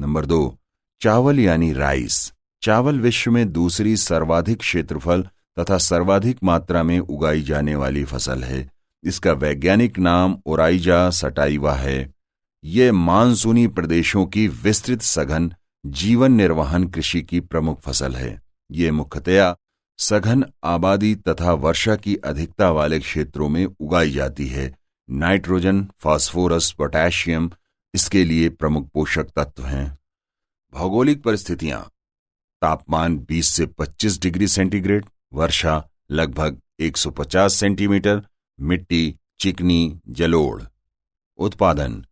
Number 2, चावल यानी rice. चावल विश्व में दूसरी सर्वाधिक क्षेत्रफल तथा सर्वाधिक मात्रा में उगाई जाने वाली फसल है। इसका वैज्ञानिक नाम ओराइजा सटाइवा है। यह मानसूनी प्रदेशों की विस्तृत सघन जीवन निर्वहन कृषि की प्रमुख फसल है। ये मुख्यतया सघन आबादी तथा वर्षा की अधिकता वाले क्षेत्रों में उगाई जाती है। नाइट्रोजन, फास्फोरस, पोटेशियम इसके लिए प्रमुख पोषक तत्व हैं। भौगोलिक परिस्थितियां: तापमान 20 से 25 डिग्री सेंटीग्रेड, वर्षा लगभग 150 सेंटीमीटर, मिट्टी चिकनी जलोढ़। उत्पादन: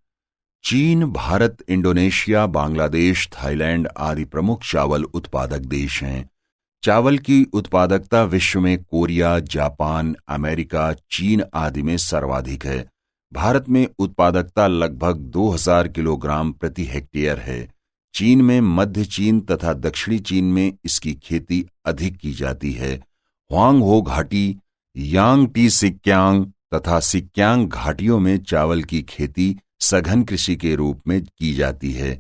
चीन, भारत, इंडोनेशिया, बांग्लादेश, थाईलैंड आदि प्रमुख चावल उत्पादक देश हैं। चावल की उत्पादकता विश्व में कोरिया, जापान, अमेरिका, चीन आदि में सर्वाधिक है। भारत में उत्पादकता लगभग 2000 किलोग्राम प्रति हेक्टेयर है। चीन में मध्य चीन तथा दक्षिणी चीन में इसकी खेती अधिक की जाती है। हुआंगहो घाटी, यांगटी सिक्यांग तथा सिक्यांग घाटियों में चावल की खेती सघन कृषि के रूप में की जाती है।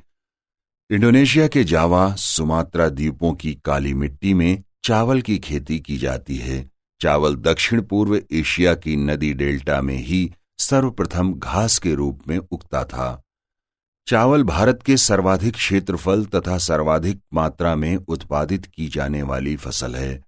इंडोनेशिया के जावा, सुमात्रा द्वीपों की काली मिट्टी में चावल की खेती की जाती है। चावल दक्षिण पूर्व एशिया की नदी डेल्टा में ही सर्वप्रथम घास के रूप में उगता था। चावल भारत के सर्वाधिक क्षेत्रफल तथा सर्वाधिक मात्रा में उत्पादित की जाने वाली फसल है।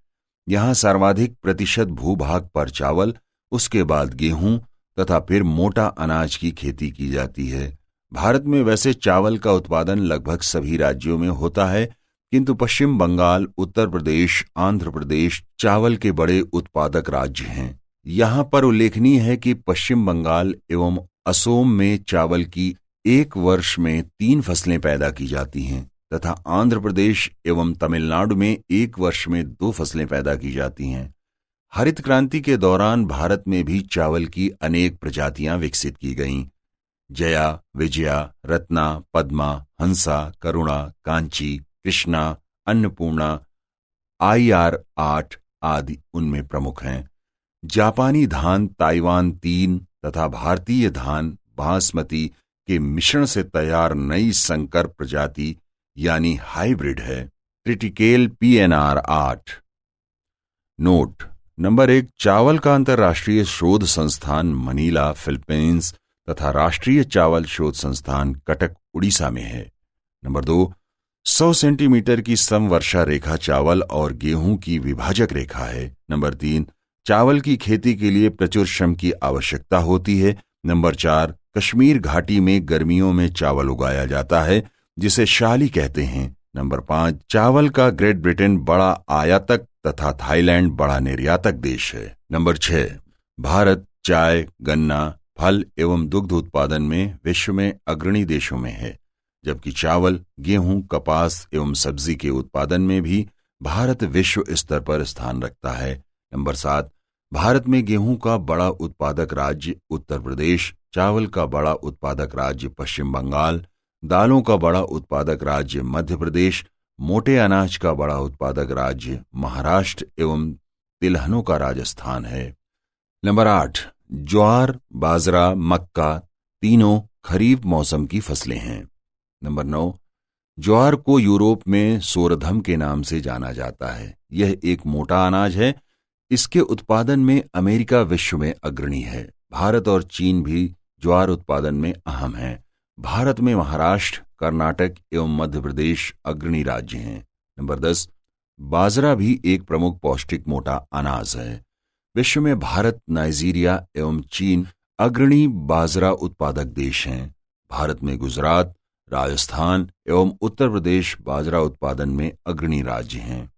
यहाँ सर्वाधिक प्रतिशत भूभाग पर चावल, उसके बाद गेहूं तथा फिर मोटा अनाज की खेती की जाती है। भारत में वैसे चावल का उत्पादन लगभग सभी राज्यों में होता है, किंतु पश्चिम बंगाल, उत्तर प्रदेश, आंध्र प्रदेश चावल के बड़े उत्पादक राज्य हैं। यहाँ पर उल्लेखनीय है कि पश्चिम बंगाल एवं असोम में चावल की एक वर्ष में 3 फसलें पैदा की जाती हैं तथा आंध्र प्रदेश एवं तमिलनाडु में एक वर्ष में 2 फसलें पैदा की जाती हैं। हरित क्रांति के दौरान भारत में भी चावल की अनेक प्रजातियां विकसित की गईं। जया, विजया, रत्ना, पद्मा, हंसा, करुणा, कांची, कृष्णा, अन्नपूर्णा, IR8 आदि उनमें प्रमुख हैं। जापानी धान ताइवान 3 तथा भारतीय धान बासमती के मिश्रण से तैयार नई संकर प्रजाति यानी हाइब्रिड है, ट्रिटिकेल PNR 8। नोट: नंबर 1, चावल का अंतर्राष्ट्रीय शोध संस्थान मनीला, फिलीपींस तथा राष्ट्रीय चावल शोध संस्थान कटक, उड़ीसा में है। नंबर 2, 100 सेंटीमीटर की समवर्षा रेखा चावल और गेहूं की विभाजक रेखा है। नंबर 3, चावल की खेती के लिए प्रचुर श्रम की आवश्यकता होती है। नंबर 4, कश्मीर घाटी में गर्मियों में चावल उगाया जाता है जिसे शाली कहते हैं। नंबर 5, चावल का ग्रेट ब्रिटेन बड़ा आयातक तथा थाईलैंड बड़ा निर्यातक देश है। नंबर 6, भारत चाय, गन्ना, फल एवं दुग्ध उत्पादन में विश्व में अग्रणी देशों में है, जबकि चावल, गेहूं, कपास एवं सब्जी के उत्पादन में भी भारत विश्व स्तर पर स्थान रखता है। नंबर 7, भारत में गेहूं का बड़ा उत्पादक राज्य उत्तर प्रदेश, चावल का बड़ा उत्पादक राज्य पश्चिम बंगाल, दालों का बड़ा उत्पादक राज्य मध्य प्रदेश, मोटे अनाज का बड़ा उत्पादक राज्य महाराष्ट्र एवं तिलहनों का राजस्थान है। नंबर 8, ज्वार, बाजरा, मक्का तीनों खरीफ मौसम की फसलें हैं। नंबर 9, ज्वार को यूरोप में सोरधम के नाम से जाना जाता है। यह एक मोटा अनाज है। इसके उत्पादन में अमेरिका विश्व में अग्रणी है। भारत और चीन भी ज्वार उत्पादन में अहम हैं। भारत में महाराष्ट्र, कर्नाटक एवं मध्य प्रदेश अग्रणी राज्य हैं। नंबर 10, बाजरा भी एक प्रमुख पौष्टिक मोटा अनाज है। विश्व में भारत, नाइजीरिया एवं चीन अग्रणी बाजरा उत्पादक देश हैं। भारत में गुजरात, राजस्थान एवं उत्तर प्रदेश बाजरा उत्पादन में अग्रणी राज्य हैं।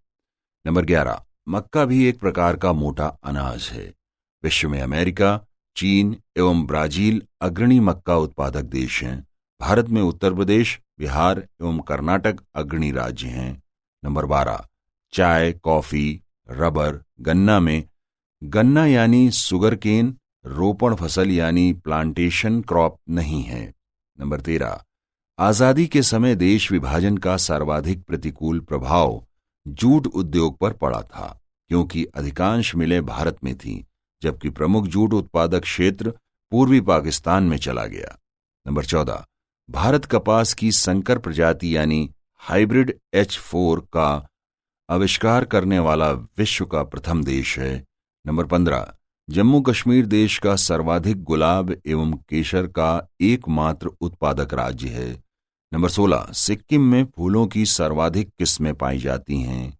नंबर 11, मक्का भी एक प्रकार का मोटा अनाज है। विश्व में अमेरिका, चीन एवं ब्राजील अग्रणी मक्का उत्पादक देश हैं। भारत में उत्तर प्रदेश, बिहार एवं कर्नाटक अग्रणी राज्य हैं। नंबर 12, चाय, कॉफी, रबर, गन्ना में गन्ना यानी सुगरकेन रोपण फसल यानी प्लांटेशन क्रॉप नहीं है। नंबर 13, आजादी के समय देश विभाजन का सर्वाधिक प्रतिकूल प्रभाव जूट उद्योग पर पड़ा था, क्योंकि अधिकांश मिलें भारत में थीं, जबकि प्रमुख जूट उत्पादक क्षेत्र पूर्वी पाकिस्तान में चला गया। नंबर 14, भारत कपास की संकर प्रजाति यानी हाइब्रिड H4 का आविष्कार करने वाला विश्व का प्रथम देश है। नंबर 15, जम्मू कश्मीर देश का सर्वाधिक गुलाब एवं केसर का एकमात्र उत्पादक राज्य है। नंबर 16, सिक्किम में फूलों की सर्वाधिक किस्में पाई जाती हैं।